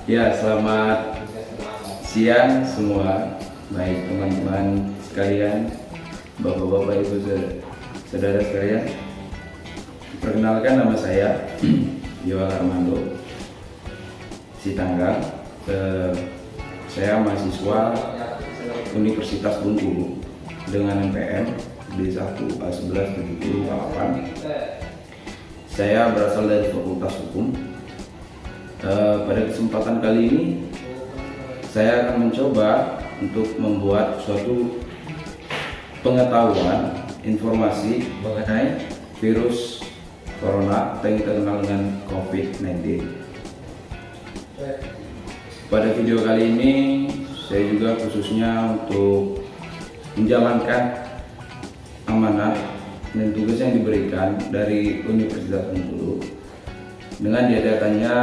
Ya, selamat siang semua, baik teman-teman sekalian, bapak-bapak, ibu, saudara sekalian. Perkenalkan, nama saya Yoel Armando Sitanggang. Saya mahasiswa Universitas Bengkulu dengan NPM D1A1178. Saya berasal dari Fakultas Hukum. Pada kesempatan kali ini saya akan mencoba untuk membuat suatu pengetahuan informasi mengenai virus corona atau yang kita kenal dengan COVID-19. Pada video kali ini saya juga khususnya untuk menjalankan amanah dan tugas yang diberikan dari Universitas Bengkulu dengan diadakannya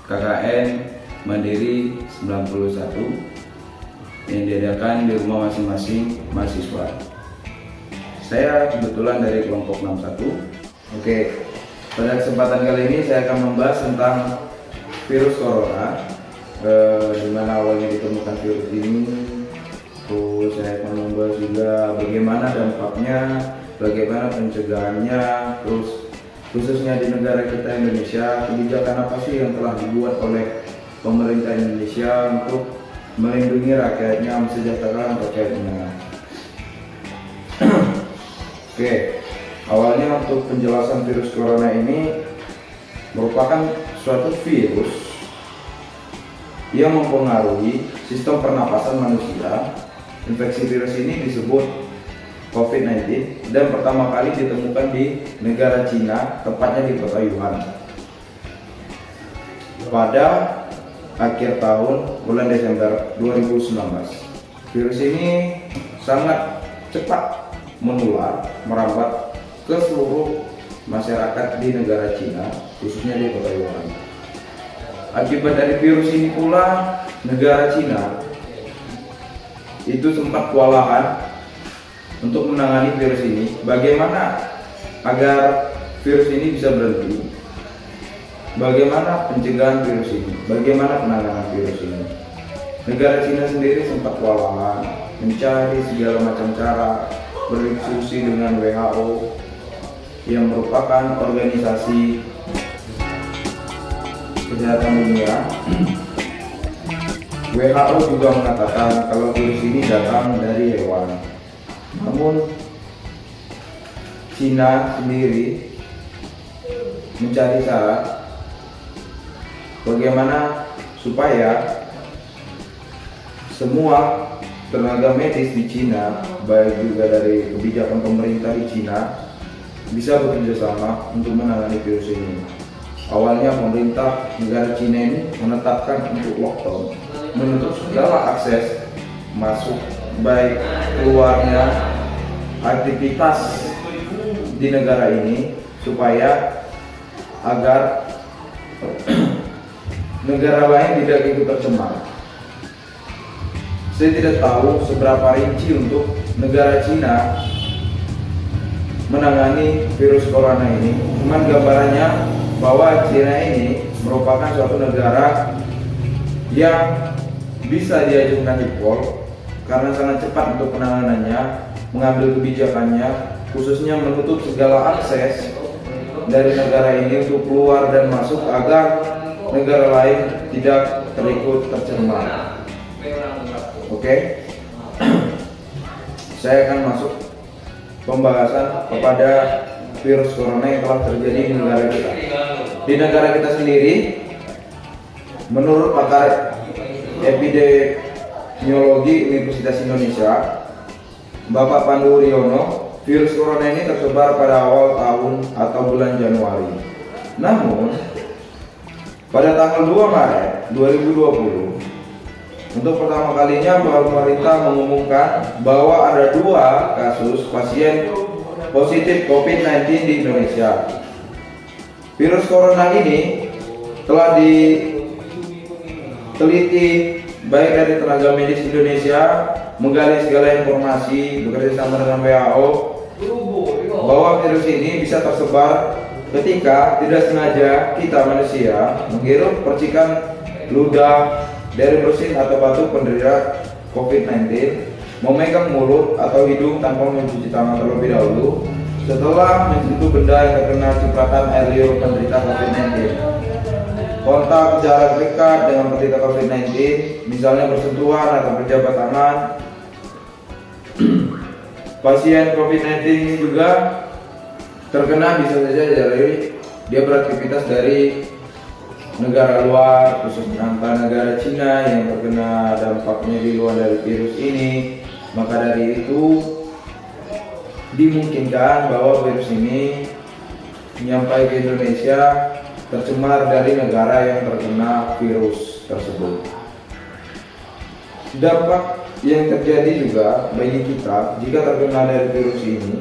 KKN Mandiri 91 yang diadakan di rumah masing-masing mahasiswa. Saya kebetulan dari kelompok 61. Oke, pada kesempatan kali ini saya akan membahas tentang virus corona, di mana awalnya ditemukan virus ini. Terus saya akan membahas juga bagaimana dampaknya, bagaimana pencegahannya, terus khususnya di negara kita Indonesia, kebijakan apa sih yang telah dibuat oleh pemerintah Indonesia untuk melindungi rakyatnya, mensejahterakan rakyatnya. Oke, awalnya untuk penjelasan virus corona ini merupakan suatu virus yang mempengaruhi sistem pernapasan manusia. Infeksi virus ini disebut COVID-19 dan pertama kali ditemukan di negara Cina, tepatnya di kota Wuhan, pada akhir tahun bulan Desember 2019. Virus ini sangat cepat menular, merambat ke seluruh masyarakat di negara Cina, khususnya di kota Wuhan. Akibat dari virus ini pula, negara Cina itu sempat kewalahan untuk menangani virus ini. Bagaimana agar virus ini bisa berhenti? Bagaimana pencegahan virus ini? Bagaimana penanganan virus ini? Negara Cina sendiri sempat kewalahan mencari segala macam cara, berdiskusi dengan WHO yang merupakan organisasi kesehatan dunia. WHO juga mengatakan kalau virus ini datang dari hewan. Namun Cina sendiri mencari cara bagaimana supaya semua tenaga medis di Cina, baik juga dari kebijakan pemerintah di Cina, bisa bekerja sama untuk menangani virus ini. Awalnya pemerintah negara Cina ini menetapkan untuk lockdown, menutup segala akses masuk baik keluarnya aktivitas di negara ini, supaya agar negara lain tidak ikut tercemar. Saya tidak tahu seberapa rinci untuk negara Cina menangani virus corona ini, cuman gambarannya bahwa Cina ini merupakan suatu negara yang bisa diajukan jempol karena sangat cepat untuk penanganannya, mengambil kebijakannya, khususnya menutup segala akses dari negara ini untuk keluar dan masuk agar negara lain tidak terikut tercemar. Oke, saya akan masuk pembahasan kepada virus corona yang telah terjadi di negara kita. Di negara kita sendiri, menurut pakar epidemiologi Universitas Indonesia, Bapak Pandu Riono, virus corona ini tersebar pada awal tahun atau bulan Januari. Namun, pada tanggal 2 Maret 2020, untuk pertama kalinya pemerintah mengumumkan bahwa ada 2 kasus pasien positif COVID-19 di Indonesia. Virus corona ini telah diteliti baik dari tenaga medis Indonesia, menggali segala informasi bekerja sama dengan WHO bahwa virus ini bisa tersebar ketika tidak sengaja kita manusia menghirup percikan ludah, dari bersin atau batuk penderita COVID-19, memegang mulut atau hidung tanpa mencuci tangan terlebih dahulu setelah menyentuh benda yang terkena cipratan air liur penderita COVID-19. Kontak jarak dekat dengan penderita COVID-19, misalnya bersentuhan atau berjabat tangan. Pasien COVID-19 ini juga terkena bisa saja dari dia beraktivitas dari negara luar, khususnya negara Cina yang terkena dampaknya di luar dari virus ini. Maka dari itu dimungkinkan bahwa virus ini nyampai ke Indonesia tercemar dari negara yang terkena virus tersebut. Dampak yang terjadi juga bagi kita jika terkena dari virus ini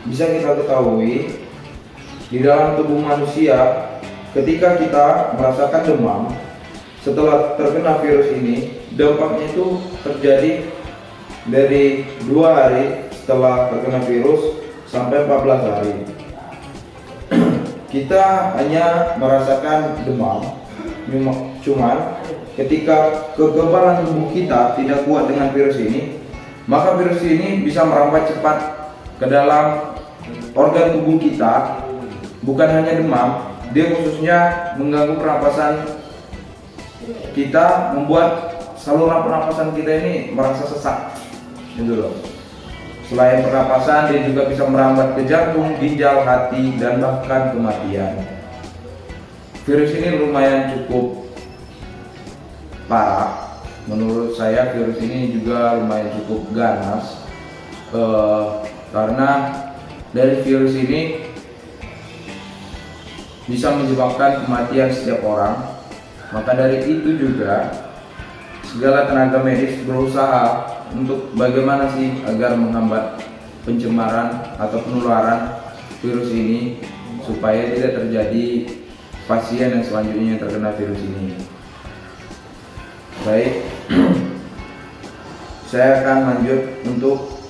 bisa kita ketahui di dalam tubuh manusia ketika kita merasakan demam setelah terkena virus ini, dampaknya itu terjadi dari 2 hari setelah terkena virus sampai 14 hari. Kita hanya merasakan demam, cuman ketika kekebalan tubuh kita tidak kuat dengan virus ini, maka virus ini bisa merambat cepat ke dalam organ tubuh kita. Bukan hanya demam, dia khususnya mengganggu pernapasan kita, membuat saluran pernapasan kita ini merasa sesak, gitu loh. Selain pernapasan, dia juga bisa merambat ke jantung, ginjal, hati, dan bahkan kematian. Virus ini lumayan cukup parah. Menurut saya virus ini juga lumayan cukup ganas, karena dari virus ini bisa menyebabkan kematian setiap orang. Maka dari itu juga segala tenaga medis berusaha untuk bagaimana sih agar menghambat pencemaran atau penularan virus ini supaya tidak terjadi pasien yang selanjutnya yang terkena virus ini. Baik, saya akan lanjut untuk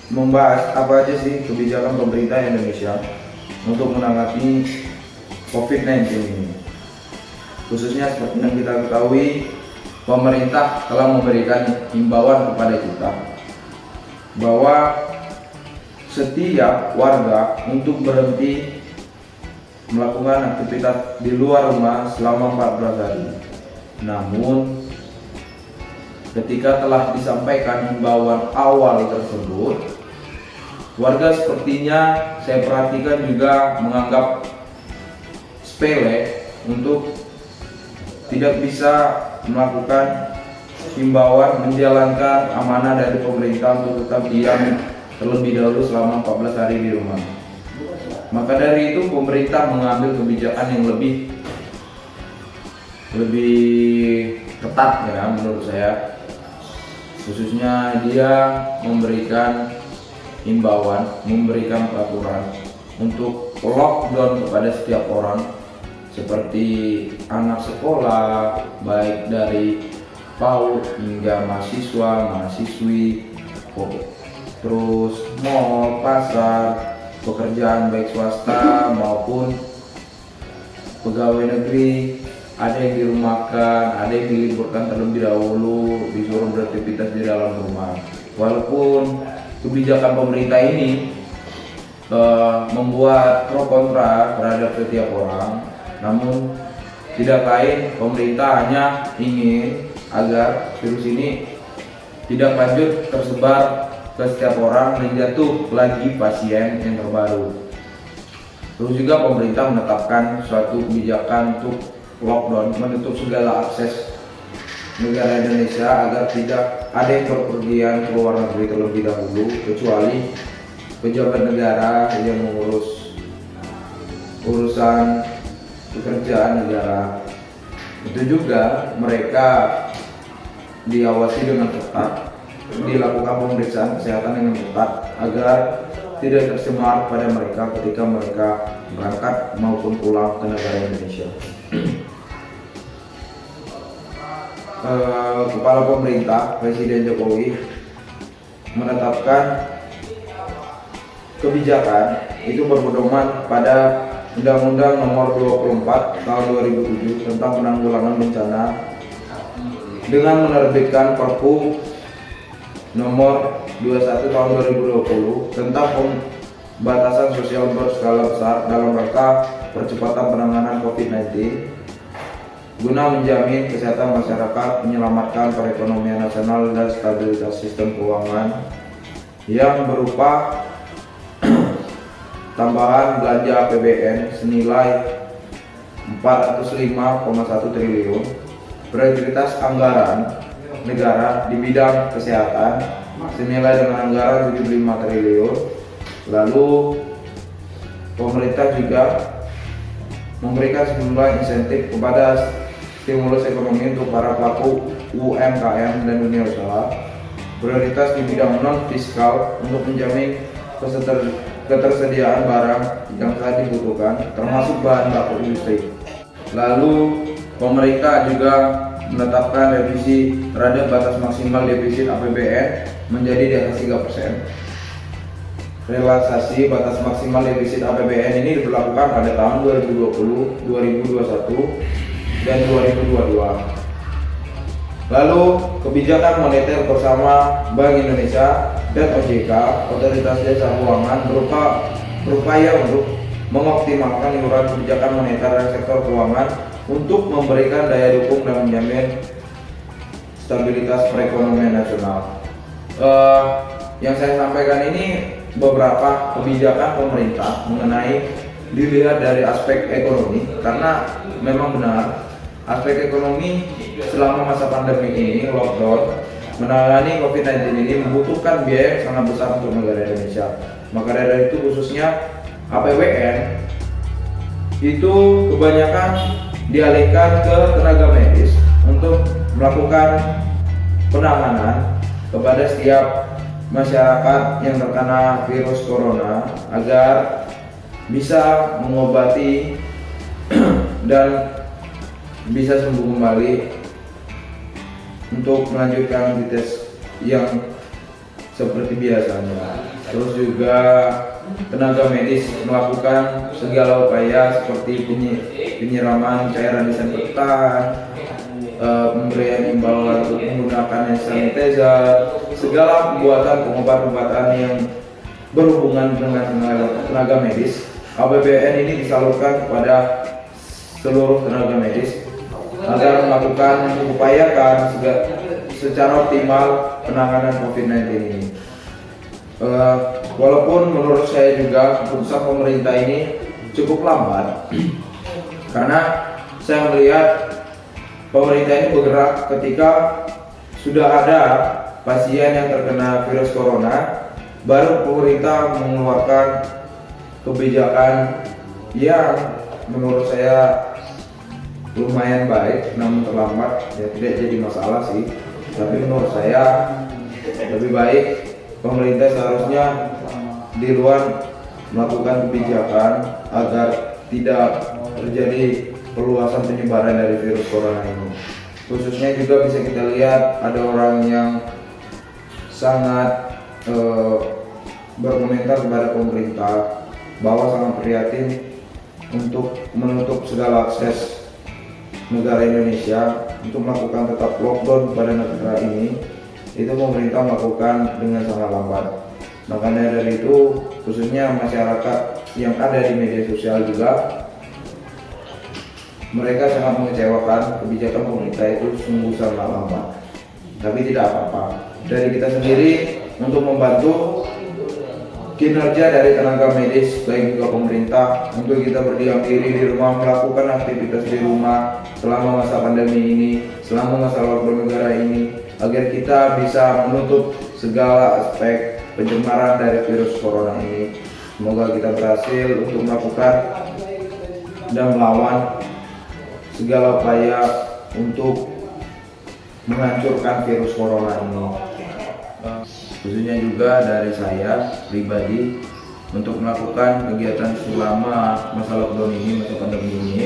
membahas apa aja sih kebijakan pemerintah Indonesia untuk menanggapi COVID-19 ini. Khususnya seperti yang kita ketahui, pemerintah telah memberikan himbauan kepada kita bahwa setiap warga untuk berhenti melakukan aktivitas di luar rumah selama 14 hari. Namun ketika telah disampaikan himbauan awal tersebut, warga sepertinya saya perhatikan juga menganggap sepele untuk tidak bisa melakukan himbauan, menjalankan amanah dari pemerintah untuk tetap diam terlebih dahulu selama 14 hari di rumah. Maka dari itu pemerintah mengambil kebijakan yang lebih ketat ya menurut saya. Khususnya dia memberikan himbauan, memberikan peraturan untuk lockdown kepada setiap orang, seperti anak sekolah, baik dari PAUD hingga mahasiswa, mahasiswi, terus mall, pasar, pekerjaan baik swasta maupun pegawai negeri. Ada yang dirumahkan, ada yang diliburkan terlebih dahulu, disuruh beraktivitas di dalam rumah. Walaupun kebijakan pemerintah ini membuat pro kontra terhadap setiap orang, namun tidak lain pemerintah hanya ingin agar virus ini tidak lanjut tersebar ke setiap orang dan jatuh lagi pasien yang terbaru. Terus juga pemerintah menetapkan suatu kebijakan untuk lockdown, menutup segala akses negara Indonesia agar tidak ada yang berpergian ke luar negeri terlebih dahulu, kecuali pejabat negara yang mengurus urusan pekerjaan negara. Itu juga mereka diawasi dengan ketat, dilakukan pemeriksaan kesehatan dengan ketat agar tidak tercemar pada mereka ketika mereka berangkat maupun pulang ke negara Indonesia. Kepala Pemerintah Presiden Jokowi menetapkan kebijakan itu berpedoman pada Undang-Undang Nomor 24 Tahun 2007 tentang Penanggulangan Bencana dengan menerbitkan Perpu Nomor 21 Tahun 2020 tentang pembatasan sosial berskala besar dalam rangka percepatan penanganan COVID-19 guna menjamin kesehatan masyarakat, menyelamatkan perekonomian nasional dan stabilitas sistem keuangan yang berupa tambahan belanja APBN senilai 405,1 triliun, prioritas anggaran negara di bidang kesehatan senilai dengan anggaran 75 triliun. Lalu pemerintah juga memberikan sejumlah insentif kepada stimulus ekonomi untuk para pelaku UMKM dan dunia usaha, prioritas di bidang non fiskal untuk menjamin ketersediaan barang yang sangat dibutuhkan, termasuk bahan baku industri. Lalu pemerintah juga menetapkan revisi terhadap batas maksimal defisit APBN menjadi di atas 3%. Relaksasi batas maksimal defisit APBN ini diberlakukan pada tahun 2020, 2021, dan 2022. Lalu kebijakan moneter bersama Bank Indonesia dan OJK, Otoritas Jasa Keuangan, berupaya untuk mengoptimalkan iuran kebijakan moneter dan sektor keuangan untuk memberikan daya dukung dan menjamin stabilitas perekonomian nasional. Yang saya sampaikan ini beberapa kebijakan pemerintah mengenai dilihat dari aspek ekonomi, karena memang benar aspek ekonomi selama masa pandemi ini, lockdown, menangani COVID-19 ini membutuhkan biaya yang sangat besar untuk negara Indonesia. Maka dari itu khususnya APBN itu kebanyakan dialihkan ke tenaga medis untuk melakukan penanganan kepada setiap masyarakat yang terkena virus corona agar bisa mengobati dan bisa sembuh kembali untuk melanjutkan aktivitas yang seperti biasanya. Terus juga tenaga medis melakukan segala upaya seperti penyiraman cairan disinfektan, pemberian imbauan untuk menggunakan hand sanitizer, segala pengobatan yang berhubungan dengan tenaga medis. APBN ini disalurkan kepada seluruh tenaga medis agar melakukan mengupayakan secara optimal penanganan COVID-19 ini. Walaupun menurut saya juga keputusan pemerintah ini cukup lambat, karena saya melihat pemerintah ini bergerak ketika sudah ada pasien yang terkena virus corona, baru pemerintah mengeluarkan kebijakan yang menurut saya lumayan baik, namun terlambat. Ya tidak jadi masalah sih, tapi menurut saya lebih baik pemerintah seharusnya di luar melakukan kebijakan agar tidak terjadi perluasan penyebaran dari virus corona ini. Khususnya juga bisa kita lihat ada orang yang sangat berkomentar kepada pemerintah bahwa sangat prihatin untuk menutup segala akses negara Indonesia untuk melakukan tetap lockdown pada negara ini. Itu pemerintah melakukan dengan sangat lambat. Makanya dari itu khususnya masyarakat yang ada di media sosial juga, mereka sangat mengecewakan kebijakan pemerintah itu sungguh sangat lambat. Tapi tidak apa-apa, dari kita sendiri untuk membantu kinerja dari tenaga medis baik juga pemerintah untuk kita berdiam diri di rumah, melakukan aktivitas di rumah selama masa pandemi ini, selama masa lockdown negara ini, agar kita bisa menutup segala aspek pencemaran dari virus corona ini. Semoga kita berhasil untuk melakukan dan melawan segala upaya untuk menghancurkan virus corona ini. Khususnya juga dari saya pribadi untuk melakukan kegiatan selama masa lockdown ini, masa pandemi ini,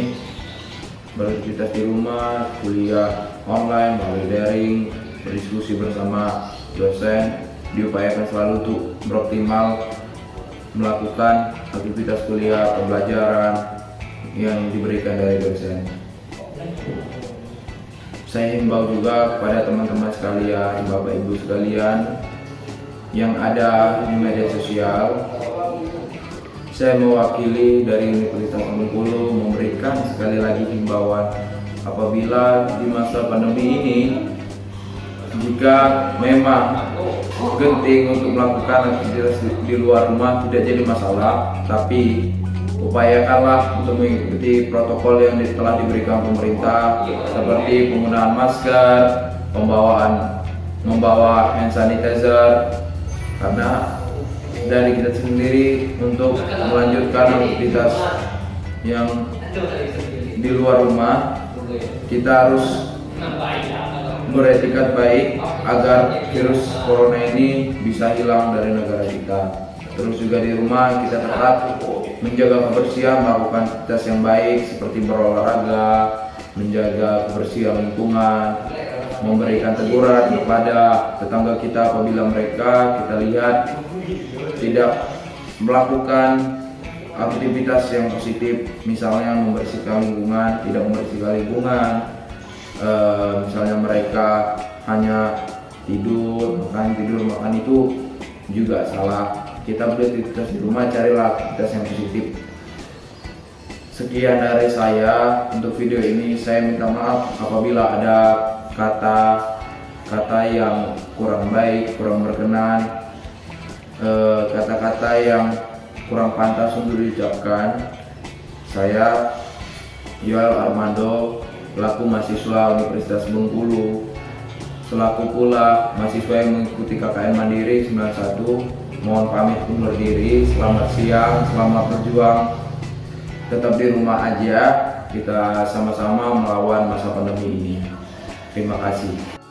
beraktivitas di rumah, kuliah online melalui daring, berdiskusi bersama dosen, diupayakan selalu untuk beroptimal melakukan aktivitas kuliah, pembelajaran yang diberikan dari dosen. Saya himbau juga kepada teman-teman sekalian, Bapak Ibu sekalian yang ada di media sosial. Saya mewakili dari Universitas Bengkulu memberikan sekali lagi himbauan apabila di masa pandemi ini, jika memang genting untuk melakukan aktivitas di luar rumah tidak jadi masalah, tapi upayakanlah untuk mengikuti protokol yang telah diberikan pemerintah seperti penggunaan masker, membawa hand sanitizer, karena dari kita sendiri untuk melanjutkan aktivitas yang di luar rumah kita harus beretikat baik agar virus corona ini bisa hilang dari negara kita. Terus juga di rumah kita tetap menjaga kebersihan, melakukan aktivitas yang baik seperti berolahraga, menjaga kebersihan lingkungan, memberikan teguran kepada tetangga kita apabila mereka kita lihat tidak melakukan aktivitas yang positif, misalnya membersihkan lingkungan, tidak membersihkan lingkungan, misalnya mereka hanya tidur makan itu juga salah. Kita beraktivitas di rumah, carilah aktivitas yang positif. Sekian dari saya untuk video ini. Saya minta maaf apabila ada kata-kata yang kurang baik, kurang berkenan, kata-kata yang kurang pantas untuk diucapkan. Saya Yoel Armando, selaku mahasiswa Universitas Bengkulu, selaku pula mahasiswa yang mengikuti KKN Mandiri 91, mohon pamit undur diri. Selamat siang, selamat berjuang, tetap di rumah aja, kita sama-sama melawan masa pandemi ini. Terima kasih.